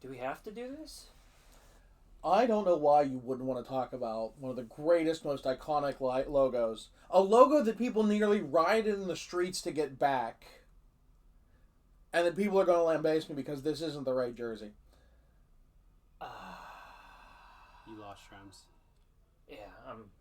Do we have to do this? I don't know why you wouldn't want to talk about one of the greatest, most iconic logos. A logo that people nearly rioted in the streets to get back. And then people are going to lambaste me because this isn't the right jersey. You lost, Shrems. Yeah,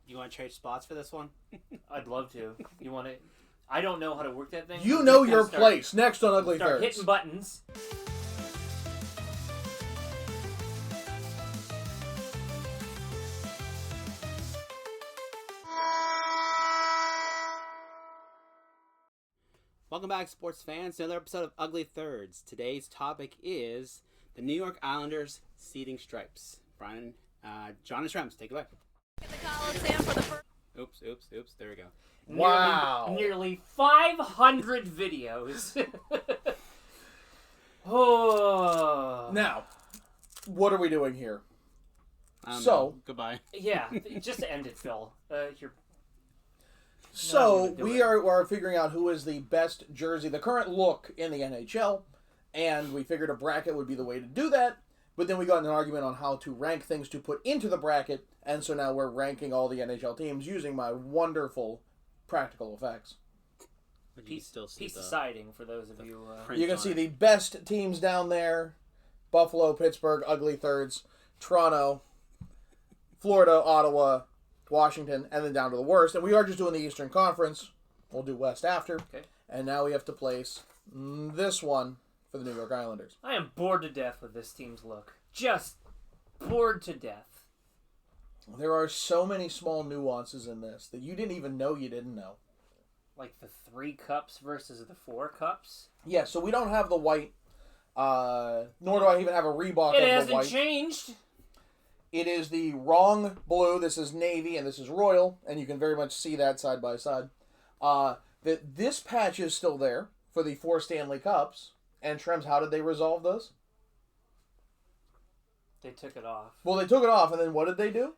You want to trade spots for this one? I'd love to. You want to... I don't know how to work that thing. You know your place. Next on Ugly Start Thirds. hitting buttons. Welcome back, sports fans, to another episode of Ugly Thirds. Today's topic is the New York Islanders seeding stripes. Brian, John and Shrems, take it away. Oops. There we go. Wow. Nearly 500 videos. Oh. Now, what are we doing here? Goodbye. Yeah, just to end it, Phil. So, we are figuring out who is the best jersey, the current look in the NHL, and we figured a bracket would be the way to do that, but then we got in an argument on how to rank things to put into the bracket, and so now we're ranking all the NHL teams using my wonderful practical effects. Piece of siding for those of you... You can see the best teams down there: Buffalo, Pittsburgh, Ugly Thirds, Toronto, Florida, Ottawa, Washington, and then down to the worst. And we are just doing the Eastern Conference. We'll do West after. Okay. And now we have to place this one for the New York Islanders. I am bored to death with this team's look. Just bored to death. There are so many small nuances in this that you didn't even know you didn't know. Like the 3 cups versus the 4 cups? Yeah, so we don't have the white, nor do I even have a Reebok It of the white. hasn't changed. It is the wrong blue. This is navy, and this is royal, and you can very much see that side by side. That this patch is still there for the 4 Stanley Cups. And Shrems, how did they resolve those? They took it off. Well, they took it off, and then what did they do?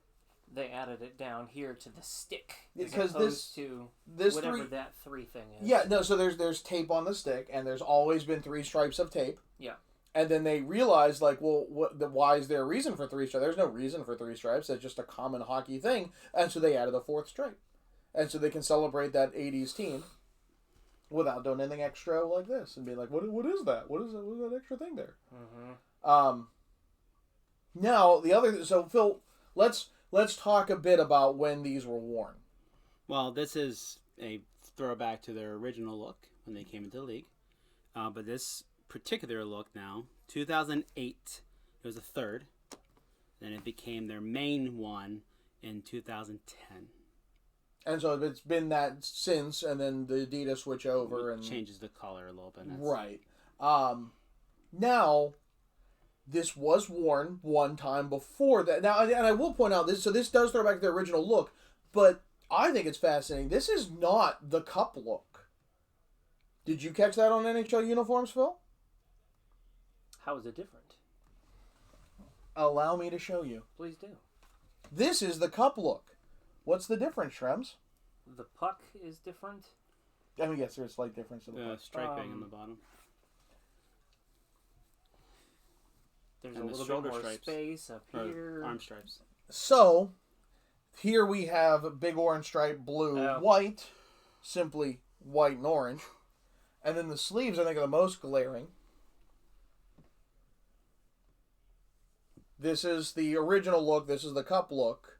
They added it down here to the stick, because this whatever that 3 thing is. Yeah, no. So there's tape on the stick, and there's always been 3 stripes of tape. Yeah. And then they realized, like, well, why is there a reason for 3 stripes? There's no reason for 3 stripes. That's just a common hockey thing. And so they added a 4th stripe. And so they can celebrate that 80s team without doing anything extra like this. And be like, what is that? What is that extra thing there? Mm-hmm. Now, so, Phil, let's talk a bit about when these were worn. Well, this is a throwback to their original look when they came into the league. But this particular look now, 2008, it was the 3rd. Then it became their main one in 2010. And so it's been that since, and then the Adidas switch over. It and changes the color a little bit. Right. Now, this was worn one time before that. Now, and I will point out, this does throw back to their original look, but I think it's fascinating. This is not the Cup look. Did you catch that on NHL uniforms, Phil? How is it different? Allow me to show you. Please do. This is the Cup look. What's the difference, Shrems? The puck is different. I mean, yes, there's a slight difference in the puck. Striping on the bottom. There's And a the little shoulder bit more stripes. space up here. Arm stripes. So, here we have big orange stripe, blue, white, simply white and orange. And then the sleeves, I think, are the most glaring. This is the original look. This is the Cup look.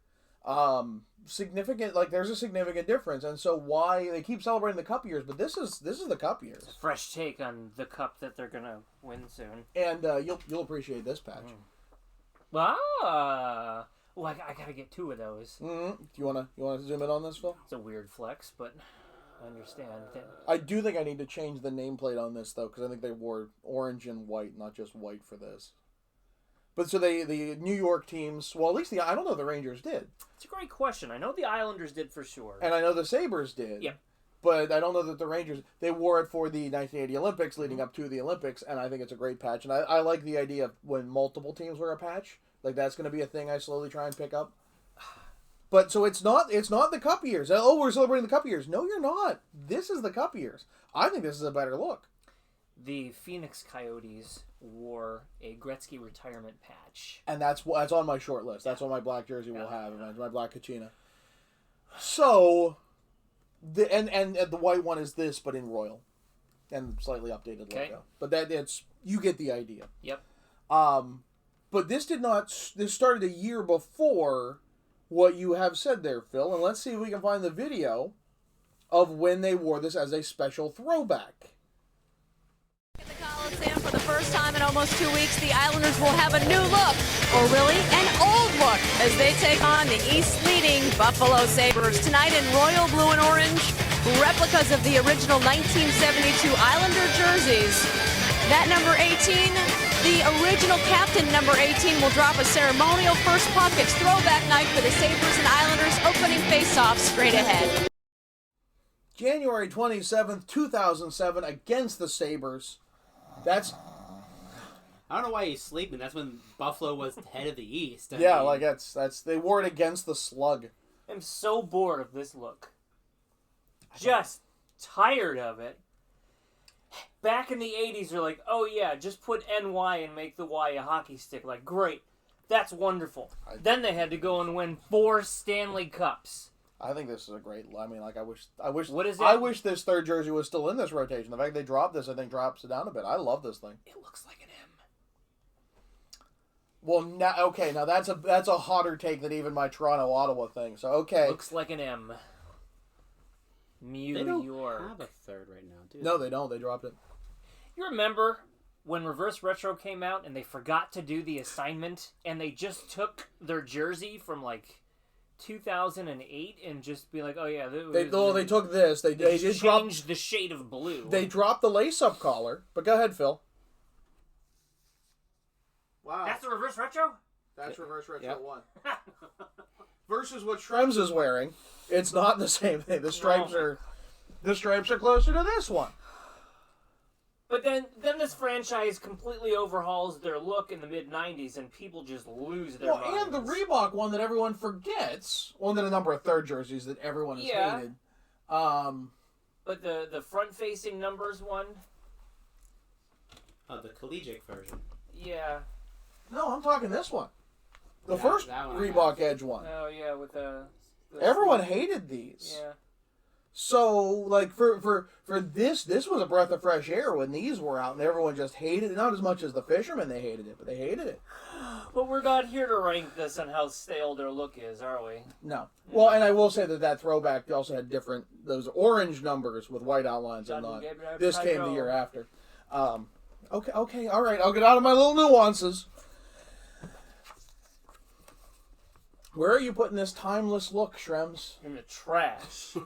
Significant, like, there's a significant difference. And so why they keep celebrating the Cup years, but this is the Cup years. It's a fresh take on the Cup that they're going to win soon. And you'll appreciate this patch. I got to get 2 of those. Mm-hmm. You want to zoom in on this, Phil? It's a weird flex, but I understand that. I do think I need to change the nameplate on this, though, because I think they wore orange and white, not just white for this. But so the New York teams, well, at least I don't know if the Rangers did. It's a great question. I know the Islanders did for sure. And I know the Sabres did. Yep. But I don't know that the Rangers, they wore it for the 1980 Olympics, leading up to the Olympics, and I think it's a great patch. And I like the idea of when multiple teams wear a patch. Like, that's going to be a thing I slowly try and pick up. But so it's not the Cup years. Oh, we're celebrating the Cup years. No, you're not. This is the Cup years. I think this is a better look. The Phoenix Coyotes wore for a Gretzky retirement patch. And that's on my short list. That's what my black jersey will have. My black Kachina. So, and the white one is this, but in royal, and slightly updated logo. But you get the idea. Yep. But this started a year before what you have said there, Phil. And let's see if we can find the video of when they wore this as a special throwback. In the Coliseum for the first time in almost 2 weeks, the Islanders will have a new look, or really an old look, as they take on the East-leading Buffalo Sabres. Tonight in royal blue and orange, replicas of the original 1972 Islander jerseys. That number 18, the original captain number 18, will drop a ceremonial first puck. It's throwback night for the Sabres and Islanders, opening face-off straight ahead. January 27th, 2007, against the Sabres. I don't know why he's sleeping. That's when Buffalo was head of the East. I mean, that's they wore it against the Slug. I'm so bored of this look. Just tired of it. Back in the 80s, they're like, oh yeah, just put NY and make the Y a hockey stick. Like, great. That's wonderful. Then they had to go and win 4 Stanley Cups. I think this is a great. I mean, like I wish. What is that? I wish this third jersey was still in this rotation. The fact they dropped this, I think, drops it down a bit. I love this thing. It looks like an M. Well, now that's a hotter take than even my Toronto Ottawa thing. So okay, looks like an M. They don't have a third right now, do they? No, they don't. They dropped it. You remember when Reverse Retro came out and they forgot to do the assignment and they just took their jersey from like 2008 and just be like, oh yeah, they took this. They just changed the shade of blue. They dropped the lace-up collar. But go ahead, Phil. Wow, that's the Reverse Retro. That's Reverse Retro 1. Versus what Shrems is wearing, it's not the same thing. The stripes are closer to this one. But then this franchise completely overhauls their look in the mid-90s, and people just lose their minds. And the Reebok one that everyone forgets. Well, and then a number of third jerseys that everyone has hated. But the front-facing numbers one? Oh, the collegiate version. Yeah. No, I'm talking this one. The first Reebok Edge one. Oh, yeah, with the everyone hated these. Yeah. So, like, for this was a breath of fresh air when these were out, and everyone just hated it. Not as much as the Fishermen, they hated it, but they hated it. But we're not here to rank this on how stale their look is, are we? No. Well, and I will say that throwback also had those orange numbers with white outlines and not. This came the year after. Okay, all right. I'll get out of my little nuances. Where are you putting this timeless look, Shrems? In the trash.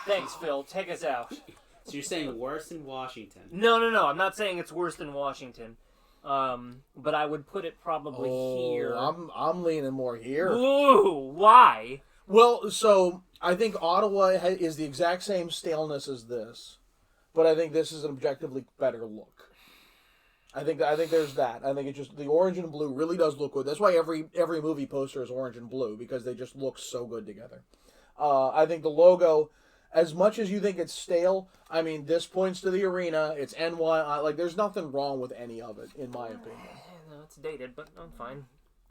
Thanks, Phil. Take us out. So you're saying worse than Washington? No. I'm not saying it's worse than Washington. But I would put it probably here. I'm leaning more here. Ooh, why? Well, so I think Ottawa is the exact same staleness as this, but I think this is an objectively better look. I think there's that. I think it's just the orange and blue really does look good. That's why every movie poster is orange and blue, because they just look so good together. I think the logo, as much as you think it's stale, I mean, this points to the arena. It's NY. Like, there's nothing wrong with any of it, in my opinion. No, it's dated, but I'm fine.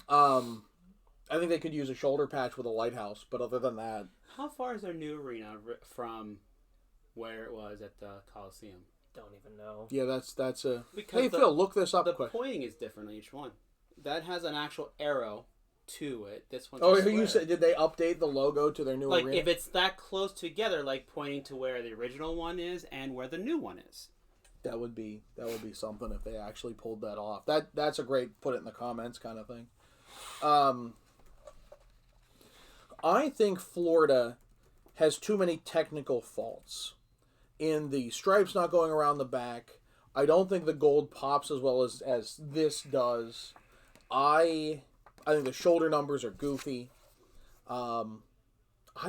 I think they could use a shoulder patch with a lighthouse, but other than that... How far is their new arena from where it was at the Coliseum? Don't even know. Yeah, that's a... Because hey, Phil, look this up quick. The pointing is different on each one. That has an actual arrow to it. This one's you said, did they update the logo to their new arena? Like, if it's that close together, like pointing to where the original one is and where the new one is. That would be something if they actually pulled that off. That's a great put it in the comments kind of thing. I think Florida has too many technical faults in the stripes not going around the back. I don't think the gold pops as well as this does. I think the shoulder numbers are goofy. I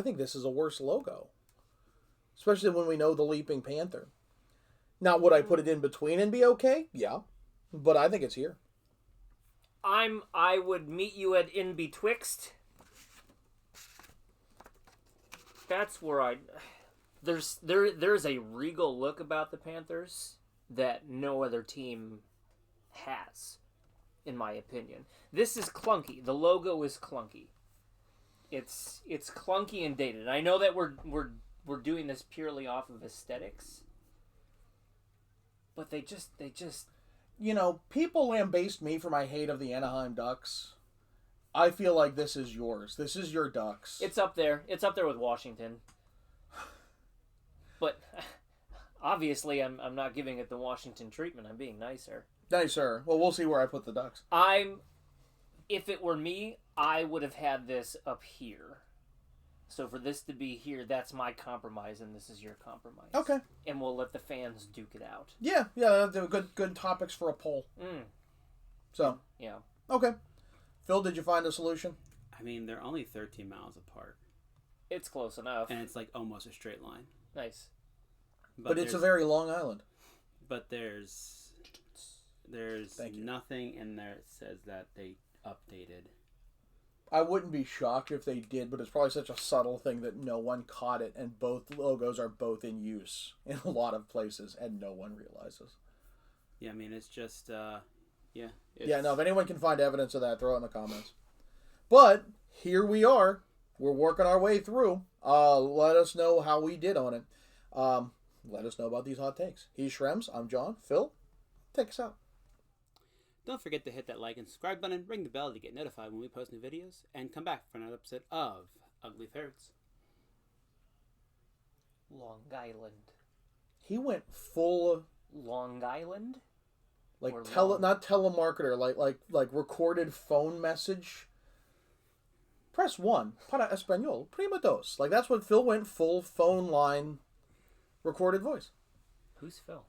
think this is a worse logo, especially when we know the Leaping Panther. Now, would I put it in between and be okay? Yeah, but I think it's here. I would meet you at in betwixt. That's where there's a regal look about the Panthers that no other team has, in my opinion. This is clunky. The logo is clunky. It's clunky and dated. I know that we're doing this purely off of aesthetics, but they just You know, people lambaste me for my hate of the Anaheim Ducks. I feel like this is yours. This is your Ducks. it's up there. It's up there with Washington. But obviously, I'm not giving it the Washington treatment. I'm being nicer. Nicer. Well, we'll see where I put the Ducks. If it were me, I would have had this up here. So for this to be here, that's my compromise, and this is your compromise. Okay. And we'll let the fans duke it out. Yeah, they're good topics for a poll. So, Yeah. okay. Phil, did you find a solution? I mean, they're only 13 miles apart, It's close enough. and it's like almost a straight line. Nice. But it's a there's- very long island. But there's Thank you. nothing in there that says that they updated. I wouldn't be shocked if they did, but it's probably such a subtle thing that no one caught it, and both logos are both in use in a lot of places, and no one realizes. Yeah, I mean, it's just, yeah. Yeah, no, if anyone can find evidence of that, throw it in the comments. But here we are. We're working our way through. Let us know how we did on it. Let us know about these hot takes. He's Shrems. I'm John. Phil, take us out. Don't forget to hit that like and subscribe button, ring the bell to get notified when we post new videos, and come back for another episode of Ugly Ferrets. Long Island. He went full, Long Island? like, Or long. not telemarketer, like recorded phone message. Press 1. Para español. Prima dos. Like, that's what Phil went full phone line recorded voice. Who's Phil?